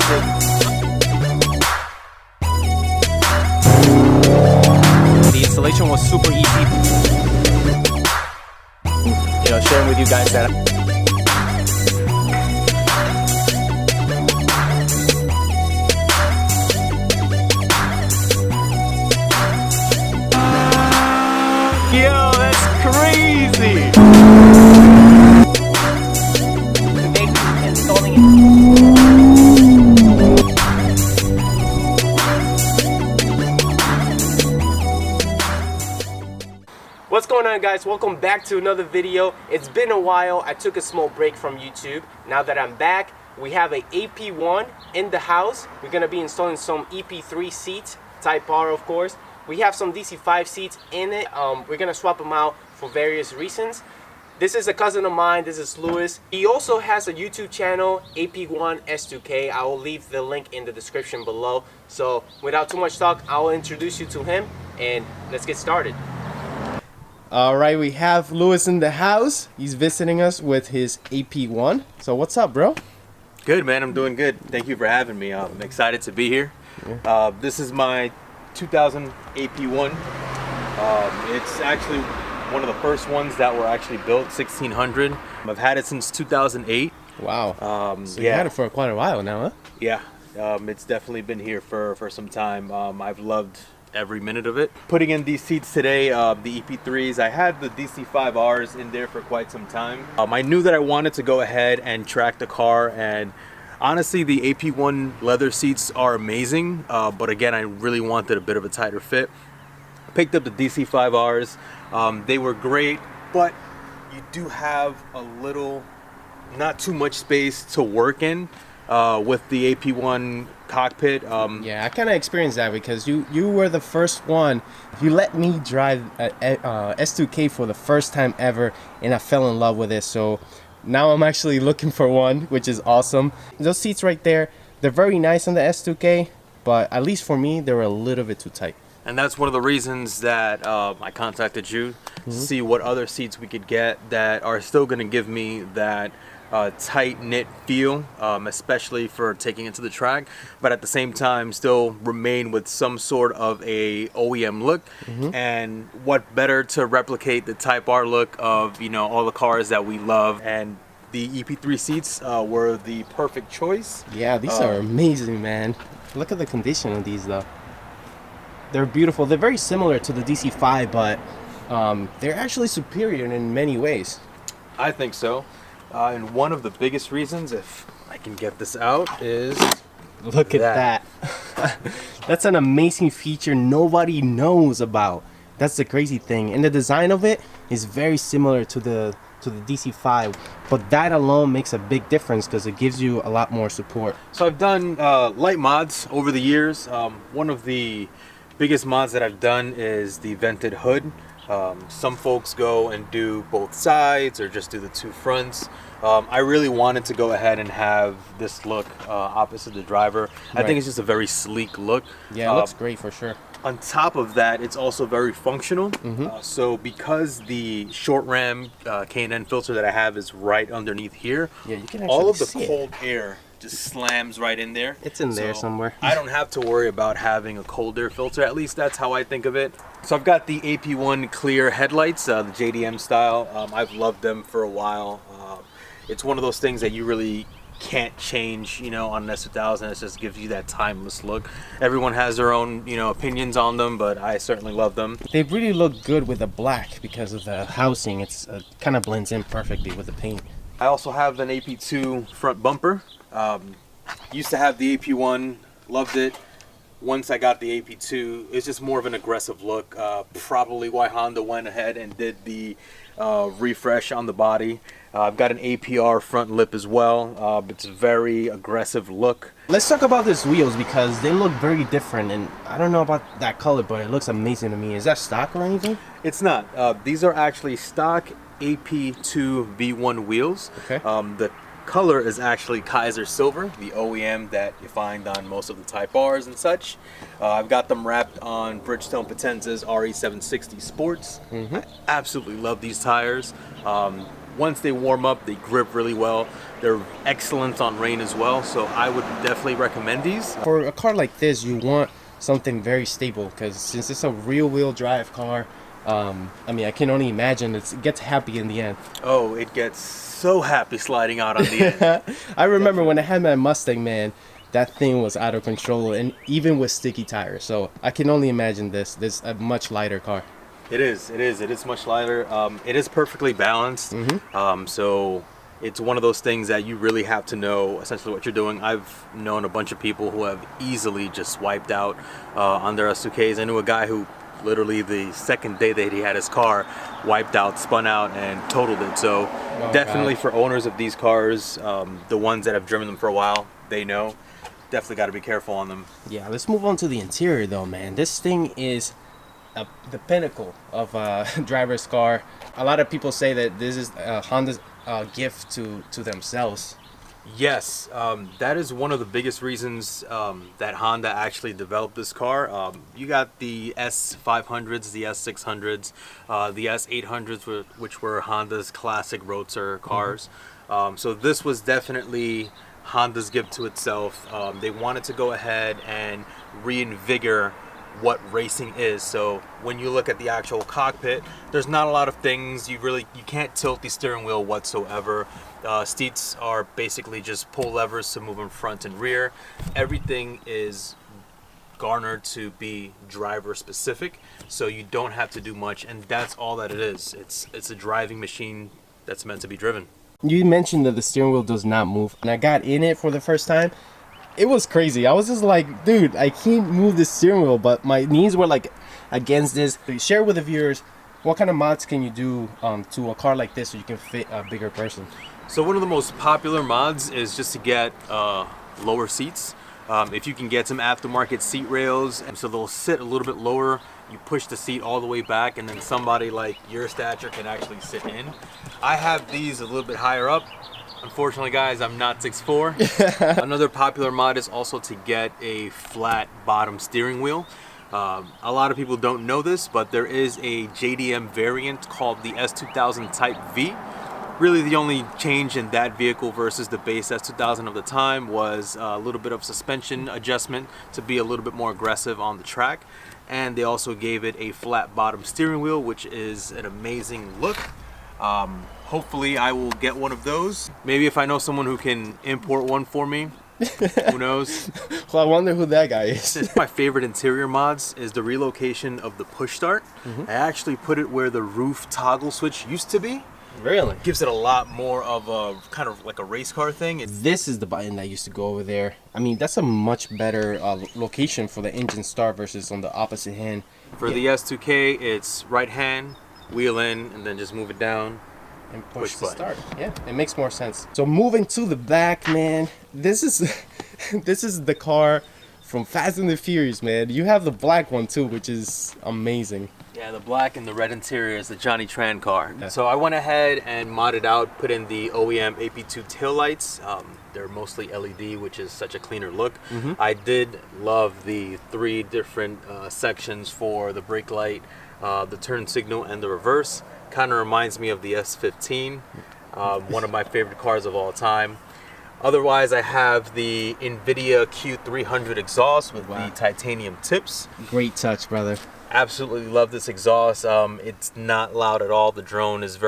The installation was super easy. You know, sharing with you guys that. Yo, that's crazy! Installing it. What's going on, guys? Welcome back to another video. It's been a while. I took a small break from YouTube. Now that I'm back, we have a EP1 in the house. We're gonna be installing some EP3 seats, Type R of course. We have some DC5 seats in it. We're gonna swap them out for various reasons. This is a cousin of mine. This is Louis. He also has a YouTube channel, EP1 S2K. I will leave the link in the description below. So without too much talk, I will introduce you to him and let's get started. All right, we have Louis in the house. He's visiting us with his EP1. So what's up, bro? Good, man. I'm doing good. Thank you for having me. I'm excited to be here. Yeah. This is my 2000 AP1. It's actually one of the first ones that were actually built, 1600. I've had it since 2008. Wow. So you had it for quite a while now, huh? Yeah. It's definitely been here for some time. I've loved every minute of it. Putting in these seats today, the EP3s, I had the DC5Rs in there for quite some time. I knew that I wanted to go ahead and track the car, and honestly, the AP1 leather seats are amazing, but again, I really wanted a bit of a tighter fit. I picked up the DC5Rs. They were great, but you do have a little, not too much space to work in with the AP1 cockpit. Yeah, I kind of experienced that because you were the first one. You let me drive a S2K for the first time ever, and I fell in love with it. So now I'm actually looking for one, which is awesome. Those seats right there, they're very nice on the S2K, but at least for me, they were a little bit too tight. And that's one of the reasons that I contacted you to see what other seats we could get that are still going to give me that tight-knit feel, especially for taking it to the track, but at the same time still remain with some sort of a OEM look. And what better to replicate the Type R look of, you know, all the cars that we love, and the EP3 seats were the perfect choice. Yeah, these are amazing, man. Look at the condition of these though. They're beautiful. They're very similar to the DC5, but they're actually superior in many ways. I think so. And one of the biggest reasons, if I can get this out, is look at that. That's an amazing feature nobody knows about. That's the crazy thing. And the design of it is very similar to the DC5, but that alone makes a big difference because it gives you a lot more support. So I've done light mods over the years. One of the biggest mods that I've done is the vented hood. Some folks go and do both sides or just do the two fronts. I really wanted to go ahead and have this look opposite the driver. Right. I think it's just a very sleek look. Yeah, it looks great for sure. On top of that, it's also very functional. So because the short ram K&N filter that I have is right underneath here, yeah, you can all of the cold air just slams right in there. It's in there somewhere. I don't have to worry about having a cold air filter. At least that's how I think of it. So I've got the AP1 clear headlights, the JDM style. I've loved them for a while. It's one of those things that you really can't change, you know, on an S2000. It just gives you that timeless look. Everyone has their own, you know, opinions on them, but I certainly love them. They really look good with the black because of the housing. It's kind of blends in perfectly with the paint. I also have an AP2 front bumper. Used to have the AP1, loved it. Once I got the AP2, it's just more of an aggressive look. Probably why Honda went ahead and did the refresh on the body. I've got an APR front lip as well. It's a very aggressive look. Let's talk about these wheels because they look very different, and I don't know about that color, but it looks amazing to me. Is that stock or anything? It's not. These are actually stock AP2 V1 wheels. Okay. The color is actually Kaiser Silver, the OEM that you find on most of the Type Rs and such. I've got them wrapped on Bridgestone Potenza's RE760 Sports. I absolutely love these tires. once they warm up, they grip really well. They're excellent on rain as well, so I would definitely recommend these. For a car like this, you want something very stable, because since it's a rear-wheel drive car, I mean, I can only imagine it gets happy in the end. Oh, it gets so happy sliding out on the end. I remember when I had my Mustang, man, that thing was out of control, and even with sticky tires. So I can only imagine this a much lighter car. It is much lighter. It is perfectly balanced. So it's one of those things that you really have to know essentially what you're doing. I've known a bunch of people who have easily just wiped out on their S2Ks. I knew a guy who literally the second day that he had his car wiped out, spun out, and totaled it. So definitely for owners of these cars, the ones that have driven them for a while, they know. Definitely got to be careful on them. Yeah, let's move on to the interior though, man. This thing is the pinnacle of a driver's car. A lot of people say that this is Honda's gift to themselves. Yes, that is one of the biggest reasons that Honda actually developed this car. You got the S500s, the S600s, the S800s, which were Honda's classic roadster cars. So this was definitely Honda's gift to itself. They wanted to go ahead and reinvigorate what racing is. So when you look at the actual cockpit, there's not a lot of things. You can't tilt the steering wheel whatsoever. Seats are basically just pull levers to move them front and rear. Everything is garnered to be driver specific, so you don't have to do much, and that's all that it is. It's a driving machine that's meant to be driven. You mentioned that the steering wheel does not move, and I got in it for the first time. It was crazy. I was just like, dude, I can't move the steering wheel, but my knees were like against this. Share with the viewers, what kind of mods can you do to a car like this so you can fit a bigger person? So one of the most popular mods is just to get lower seats. If you can get some aftermarket seat rails, and so they'll sit a little bit lower, you push the seat all the way back, and then somebody like your stature can actually sit in. I have these a little bit higher up. Unfortunately, guys, I'm not 6'4". Another popular mod is also to get a flat bottom steering wheel. A lot of people don't know this, but there is a JDM variant called the S2000 Type V. Really, the only change in that vehicle versus the base S2000 of the time was a little bit of suspension adjustment to be a little bit more aggressive on the track. And they also gave it a flat bottom steering wheel, which is an amazing look. Hopefully I will get one of those. Maybe if I know someone who can import one for me, who knows? Well, I wonder who that guy is. My favorite interior mods is the relocation of the push start. I actually put it where the roof toggle switch used to be. Really? Gives it a lot more of a kind of like a race car thing. This is the button that used to go over there. I mean, that's a much better location for the engine start versus on the opposite hand. For the S2K, it's right hand, wheel in, and then just move it down. And push to start. Yeah, it makes more sense. So moving to the back, man, this is the car from Fast and the Furious, man. You have the black one too, which is amazing. Yeah, the black and the red interior is the Johnny Tran car. Yeah. So I went ahead and modded out, put in the OEM EP2 taillights. They're mostly LED, which is such a cleaner look. I did love the 3 different sections for the brake light, the turn signal, and the reverse. Kind of reminds me of the S15, one of my favorite cars of all time. Otherwise, I have the NVIDIA Q300 exhaust with the titanium tips. Great touch, brother. Absolutely love this exhaust. It's not loud at all. The drone is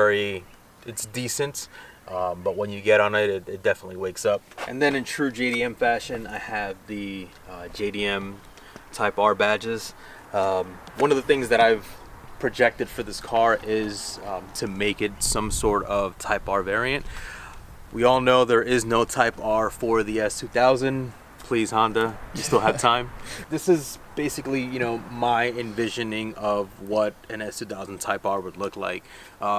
it's decent, but when you get on it, it definitely wakes up. And then in true JDM fashion, I have the JDM Type R badges. One of the things that I've projected for this car is to make it some sort of Type R variant. We all know there is no Type R for the S2000. Please, Honda, you still have time. This is basically, you know, my envisioning of what an S2000 Type R would look like,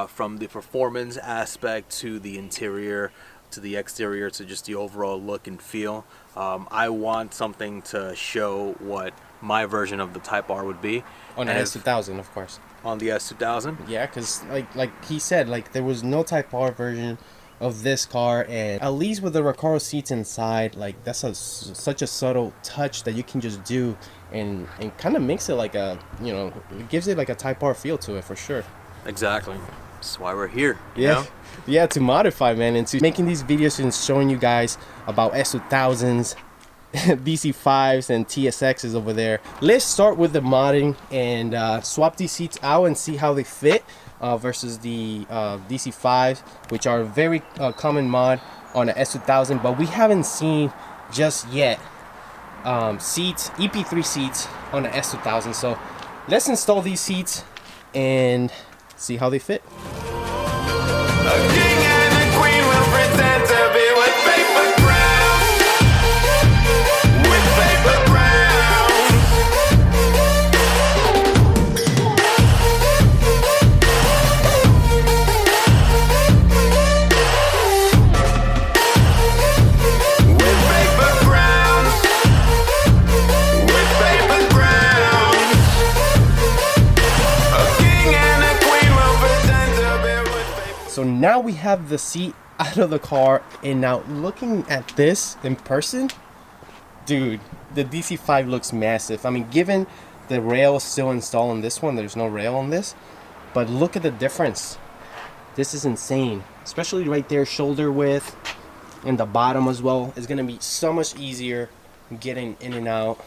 from the performance aspect to the interior to the exterior to just the overall look and feel. I want something to show what my version of the Type R would be. On the S2000, of course. On the S2000? Yeah, because like he said, like there was no Type R version of this car, and at least with the RECARO seats inside, like that's such a subtle touch that you can just do and kind of makes it like a, you know, it gives it like a Type R feel to it for sure. Exactly. That's why we're here. You Yeah. know? Yeah, to modify, man, and to making these videos and showing you guys about S2000s, DC5s, and TSXs over there. Let's start with the modding and swap these seats out and see how they fit versus the DC5s, which are a very common mod on a S2000, but we haven't seen just yet seats, EP3 seats on the S2000. So let's install these seats and see how they fit. A king and a queen will pretend to be with paper crowns. With paper crowns. With paper crowns. With paper crowns. A king and a queen will pretend to be with paper. So now we have the seat out of the car, and now looking at this in person, dude, the DC5 looks massive. I mean, given the rail is still installed on this one, there's no rail on this, but look at the difference. This is insane, especially right there, shoulder width, and the bottom as well. It's gonna be so much easier getting in and out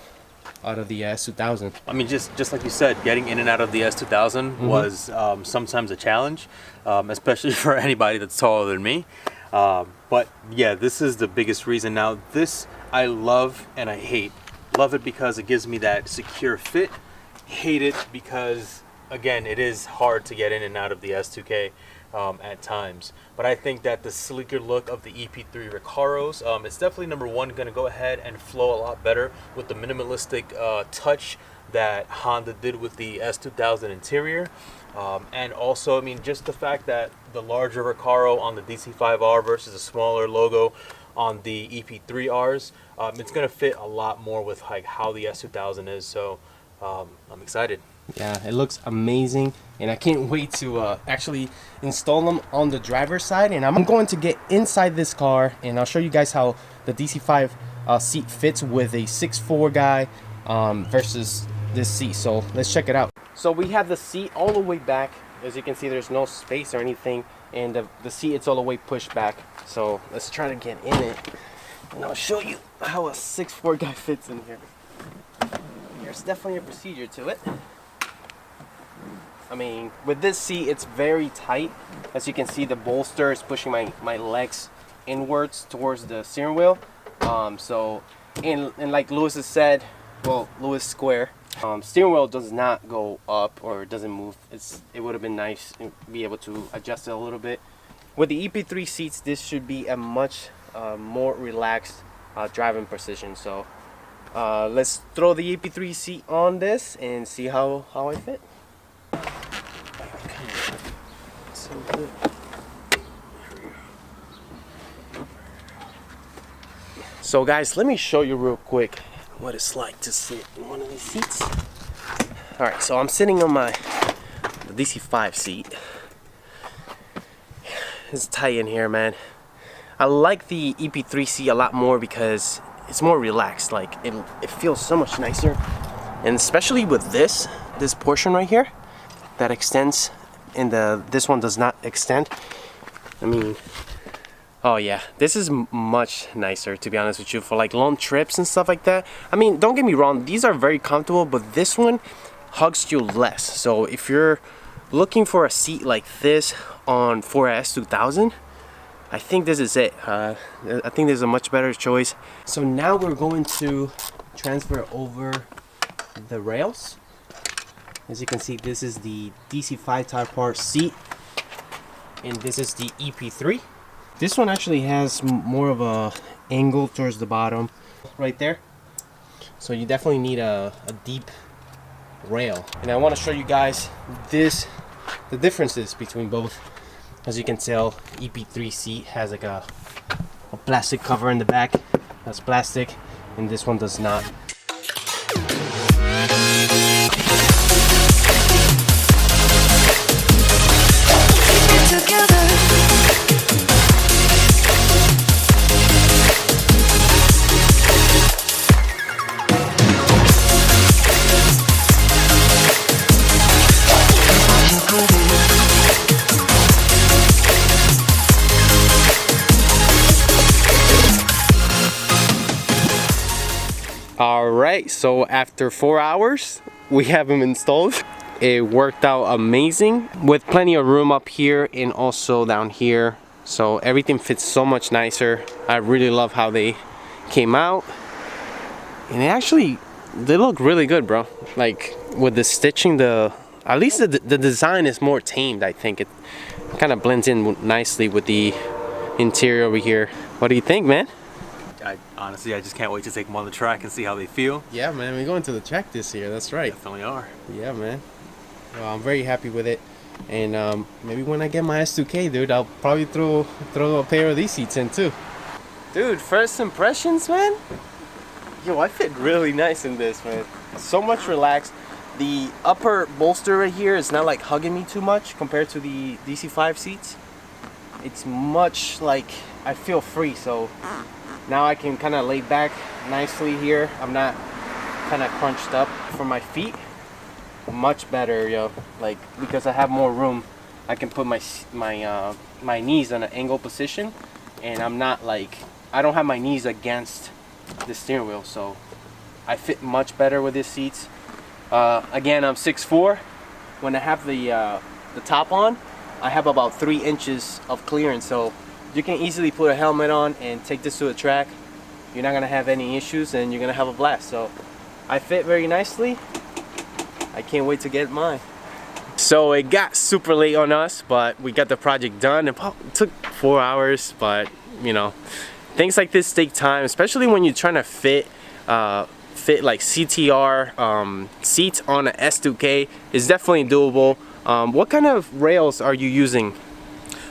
of the S2000. I mean, just like you said, getting in and out of the S2000 was sometimes a challenge, especially for anybody that's taller than me. But yeah, this is the biggest reason. Now, this I love and I hate. Love it because it gives me that secure fit. Hate it because, again, it is hard to get in and out of the S2K at times. But I think that the sleeker look of the EP3 Recaros, it's definitely number one going to go ahead and flow a lot better with the minimalistic touch that Honda did with the S2000 interior. And also, I mean, just the fact that the larger Recaro on the DC5R versus a smaller logo on the EP3Rs, it's going to fit a lot more with like how the S2000 is. So I'm excited. Yeah, it looks amazing, and I can't wait to actually install them on the driver's side. And I'm going to get inside this car, and I'll show you guys how the DC5 seat fits with a 6'4" guy versus this seat. So let's check it out. So we have the seat all the way back. As you can see, there's no space or anything, and the seat, it's all the way pushed back. So let's try to get in it, and I'll show you how a 6'4" guy fits in here. There's definitely a procedure to it. I mean, with this seat, it's very tight. As you can see, the bolster is pushing my legs inwards towards the steering wheel. And like Lewis has said, well, Lewis Square, steering wheel does not go up or doesn't move. It would have been nice to be able to adjust it a little bit. With the EP3 seats, this should be a much more relaxed driving position. So let's throw the EP3 seat on this and see how I fit. So good. So guys, let me show you real quick what it's like to sit in one of these seats. Alright, so I'm sitting on the DC5 seat. It's tight in here, man. I like the EP3 seat a lot more because it's more relaxed. Like it feels so much nicer. And especially with this portion right here that extends, and this one does not extend. I mean, oh yeah, this is much nicer, to be honest with you, for like long trips and stuff like that. I mean, don't get me wrong, these are very comfortable, but this one hugs you less. So if you're looking for a seat like this on for S2000, I think this is it. I think this is a much better choice. So now we're going to transfer over the rails. As you can see, this is the DC5 Type R seat, and this is the EP3. This one actually has more of a angle towards the bottom right there, so you definitely need a deep rail. And I want to show you guys the differences between both. As you can tell, EP3 seat has like a plastic cover in the back. That's plastic, and this one does not. All right, so after 4 hours, we have them installed. It worked out amazing with plenty of room up here and also down here. So everything fits so much nicer. I really love how they came out. And they look really good, bro. Like with the stitching, at least the design is more tamed, I think. It kind of blends in nicely with the interior over here. What do you think, man? Honestly, I just can't wait to take them on the track and see how they feel. Yeah, man, we're going to the track this year. That's right. Definitely are. Yeah, man. Well, I'm very happy with it. And maybe when I get my S2K, dude, I'll probably throw a pair of these seats in too. Dude, first impressions, man. Yo, I fit really nice in this, man. So much relaxed. The upper bolster right here is not like hugging me too much compared to the DC5 seats. It's much like I feel free, so now I can kind of lay back nicely here. I'm not kind of crunched up for my feet. Much better, yo. Like, because I have more room, I can put my knees in an angle position, and I'm not like, I don't have my knees against the steering wheel, so I fit much better with these seats. Again, I'm 6'4". When I have the top on, I have about 3 inches of clearance, so you can easily put a helmet on and take this to a track. You're not gonna have any issues, and you're gonna have a blast. So I fit very nicely. I can't wait to get mine. So it got super late on us, but we got the project done. It took 4 hours, but you know, things like this take time, especially when you're trying to fit like CTR seats on an S2K. It's definitely doable. What kind of rails are you using?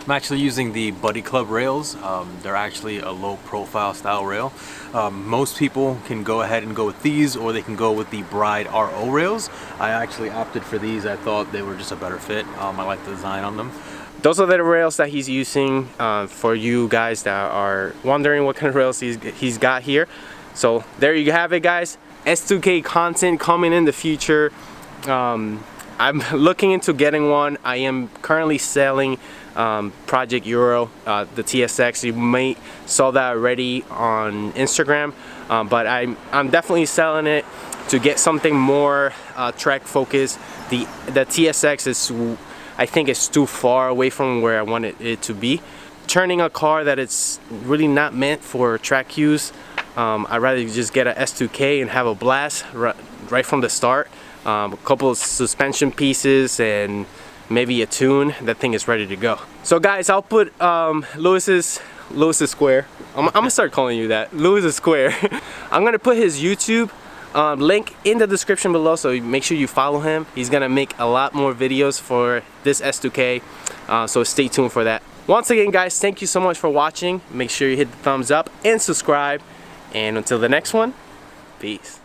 I'm actually using the Buddy Club rails. They're actually a low profile style rail. Most people can go ahead and go with these, or they can go with the Bride RO rails. I actually opted for these. I thought they were just a better fit. I like the design on them. Those are the rails that he's using for you guys that are wondering what kind of rails he's got here. So there you have it, guys. S2K content coming in the future. I'm looking into getting one. I am currently selling Project Euro, the TSX. You may saw that already on Instagram, but I'm definitely selling it to get something more track focused. The TSX is, I think, it's too far away from where I wanted it to be. Turning a car that it's really not meant for track use, I'd rather just get an S2K and have a blast right from the start. A couple of suspension pieces and maybe a tune. That thing is ready to go. So guys, I'll put Lewis's Square. I'm gonna start calling you that, Lewis's Square. I'm gonna put his YouTube link in the description below, so make sure you follow him. He's gonna make a lot more videos for this S2K, so stay tuned for that. Once again, guys, thank you so much for watching. Make sure you hit the thumbs up and subscribe, and until the next one, peace.